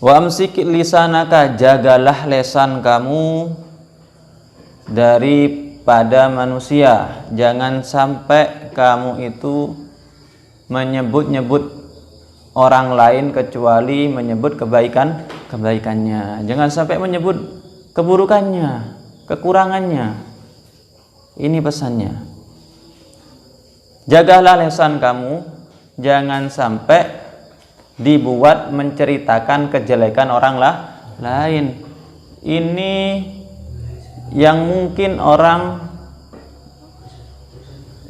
Wa amsik lisanaka, jagalah lesan kamu daripada manusia. Jangan sampai kamu itu menyebut-nyebut orang lain kecuali menyebut kebaikannya. Jangan sampai menyebut keburukannya, kekurangannya. Ini pesannya. Jagalah lesan kamu, jangan sampai dibuat menceritakan kejelekan orang lain. Ini yang mungkin orang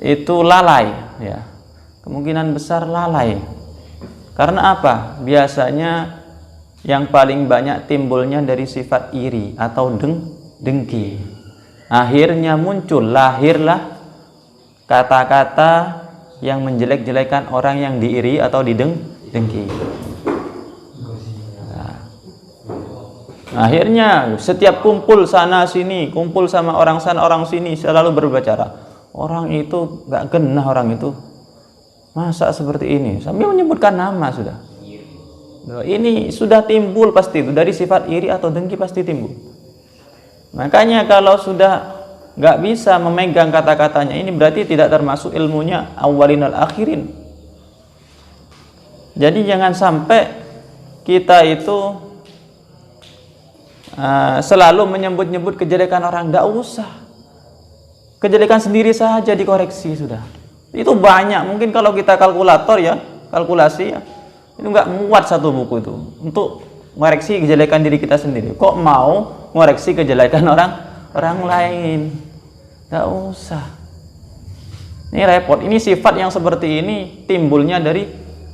itu lalai, ya. Kemungkinan besar lalai. Karena apa? Biasanya yang paling banyak timbulnya dari sifat iri atau dengki. Akhirnya lahirlah kata-kata yang menjelek-jelekan orang yang diiri atau dengki. Nah, akhirnya setiap kumpul sana sini, kumpul sama orang sana orang sini, selalu berbicara, orang itu gak genah, orang itu masa seperti ini, sambil menyebutkan nama sudah. Ini sudah timbul pasti itu dari sifat iri atau dengki, pasti timbul. Makanya kalau sudah gak bisa memegang kata-katanya, ini berarti tidak termasuk ilmunya awalin al akhirin. Jadi jangan sampai kita itu selalu menyebut-nyebut kejelekan orang. Tidak usah. Kejelekan sendiri saja dikoreksi sudah. Itu banyak. Mungkin kalau kita kalkulasi ya, itu nggak muat satu buku itu untuk mengoreksi kejelekan diri kita sendiri. Kok mau mengoreksi kejelekan orang lain? Tidak usah. Ini repot. Ini sifat yang seperti ini timbulnya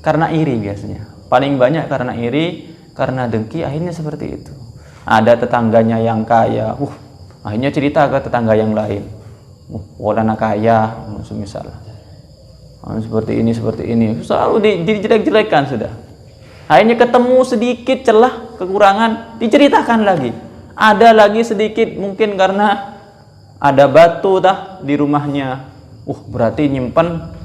karena iri biasanya. Paling banyak karena iri, karena dengki, akhirnya seperti itu. Ada tetangganya yang kaya, akhirnya cerita ke tetangga yang lain. Anak kaya, misalnya. Seperti ini. Selalu dijelek-jelekan sudah. Akhirnya ketemu sedikit celah, kekurangan, diceritakan lagi. Ada lagi sedikit, mungkin karena ada batu di rumahnya. Berarti nyimpen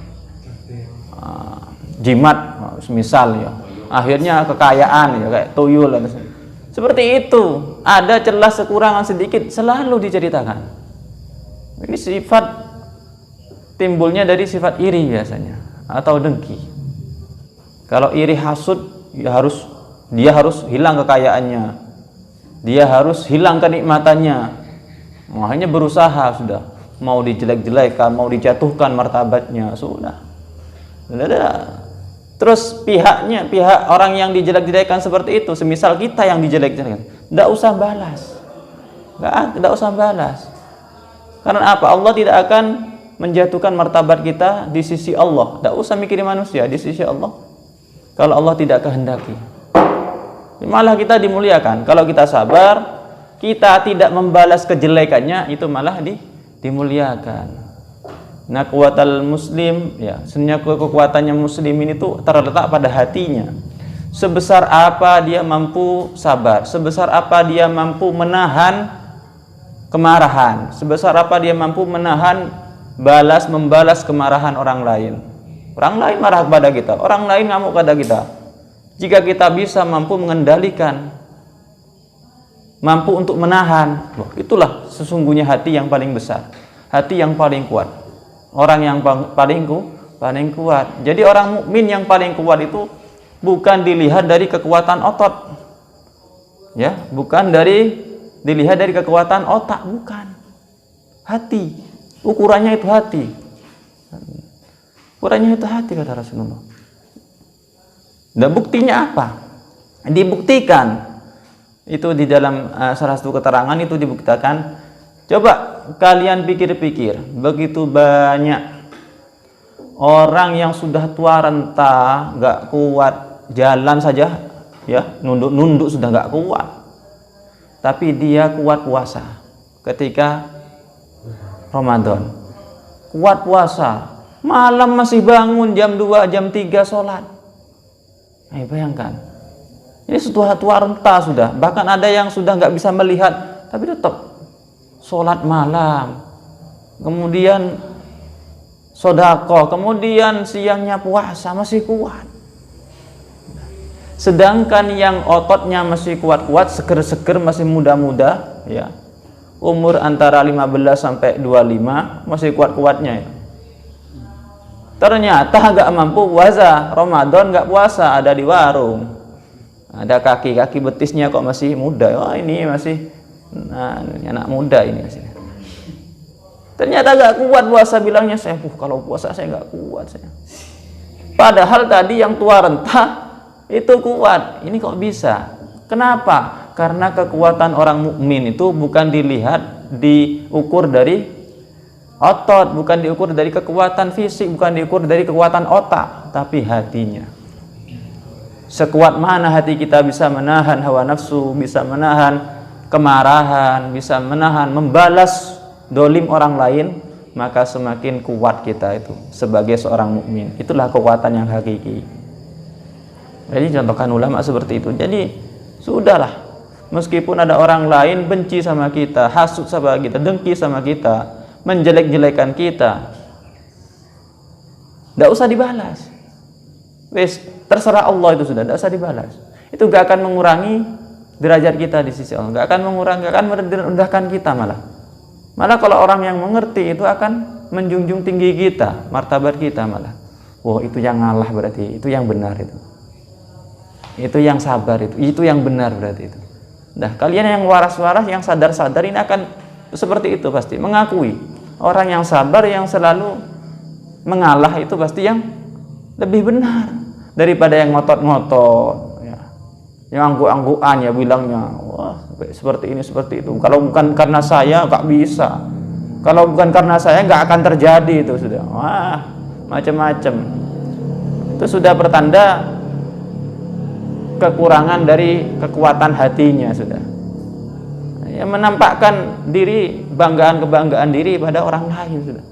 jimat misal ya, akhirnya kekayaan ya, kayak tuyul seperti itu. Ada celah kekurangan sedikit selalu diceritakan. Ini sifat timbulnya dari sifat iri biasanya atau dengki. Kalau iri hasud ya dia harus hilang kekayaannya, dia harus hilang kenikmatannya. Makanya berusaha sudah, mau dijelek-jelekan, mau dijatuhkan martabatnya, sudah. Terus pihak orang yang dijelek-jelekan seperti itu, semisal kita yang dijelek-jelekan, tidak usah balas. Tidak usah balas. Karena apa? Allah tidak akan menjatuhkan martabat kita di sisi Allah. Tidak usah mikirin manusia, di sisi Allah. Kalau Allah tidak kehendaki, malah kita dimuliakan. Kalau kita sabar, kita tidak membalas kejelekannya, itu malah dimuliakan. Nah, kuatal muslim ya, sebenarnya kekuatannya muslim ini tuh terletak pada hatinya. Sebesar apa dia mampu sabar, sebesar apa dia mampu menahan kemarahan, sebesar apa dia mampu menahan membalas kemarahan orang lain. Orang lain marah kepada kita, orang lain ngamuk pada kita. Jika kita bisa mampu mengendalikan, mampu untuk menahan, itulah sesungguhnya hati yang paling besar, hati yang paling kuat. Orang yang paling kuat. Jadi orang mukmin yang paling kuat itu bukan dilihat dari kekuatan otot, ya, bukan dilihat dari kekuatan otak, bukan. Hati, ukurannya itu hati. Ukurannya itu hati, kata Rasulullah. Dan buktinya apa? Dibuktikan. Itu di dalam salah satu keterangan itu dibuktikan. Coba kalian pikir-pikir, begitu banyak orang yang sudah tua renta, gak kuat jalan saja, ya, nunduk sudah gak kuat, tapi dia kuat puasa ketika Ramadan, kuat puasa, malam masih bangun jam 2, jam 3 sholat. Bayangkan, ini sudah tua renta sudah, bahkan ada yang sudah gak bisa melihat, tapi tetap sholat malam, kemudian sedekah, kemudian siangnya puasa, masih kuat. Sedangkan yang ototnya masih kuat-kuat, seger-seger, masih muda-muda, ya, umur antara 15 sampai 25 masih kuat-kuatnya, ya. Ternyata nggak mampu puasa Ramadan, nggak puasa, ada di warung, ada kaki betisnya kok masih muda. Oh, ini masih anak muda ini masih. Ternyata nggak kuat puasa, bilangnya saya kalau puasa saya nggak kuat saya. Padahal tadi yang tua renta itu kuat. Ini kok bisa? Kenapa? Karena kekuatan orang mukmin itu bukan diukur dari otot, bukan diukur dari kekuatan fisik, bukan diukur dari kekuatan otak, tapi hatinya. Sekuat mana hati kita bisa menahan hawa nafsu, bisa menahan kemarahan, bisa menahan membalas dolim orang lain, maka semakin kuat kita itu sebagai seorang mukmin. Itulah kekuatan yang hakiki. Jadi contohkan ulama seperti itu. Jadi sudahlah, meskipun ada orang lain benci sama kita, hasut sama kita, dengki sama kita, menjelek-jelekan kita, tidak usah dibalas. Wes, terserah Allah, itu sudah, tidak usah dibalas. Itu gak akan mengurangi derajat kita di sisi Allah, gak akan mengurangi, gak akan merendahkan kita, malah kalau orang yang mengerti itu akan menjunjung tinggi kita, martabat kita malah. Wah, itu yang ngalah berarti, itu yang benar itu yang sabar, itu yang benar berarti itu. Nah, kalian yang waras-waras, yang sadar-sadar ini akan seperti itu pasti, mengakui orang yang sabar, yang selalu mengalah itu pasti yang lebih benar daripada yang ngotot-ngotot, ya, yang angguk-anggukan ya bilangnya, wah seperti ini seperti itu. Kalau bukan karena saya nggak bisa, kalau bukan karena saya nggak akan terjadi, itu sudah, wah macam-macam. Itu sudah pertanda kekurangan dari kekuatan hatinya sudah. Ya, menampakkan diri, kebanggaan diri pada orang lain sudah.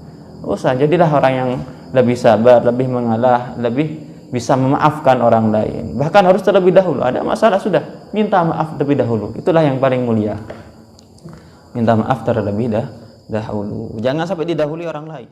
Usah, jadilah orang yang lebih sabar, lebih mengalah, lebih bisa memaafkan orang lain. Bahkan harus terlebih dahulu, ada masalah sudah, minta maaf terlebih dahulu. Itulah yang paling mulia. Minta maaf terlebih dahulu. Jangan sampai didahului orang lain.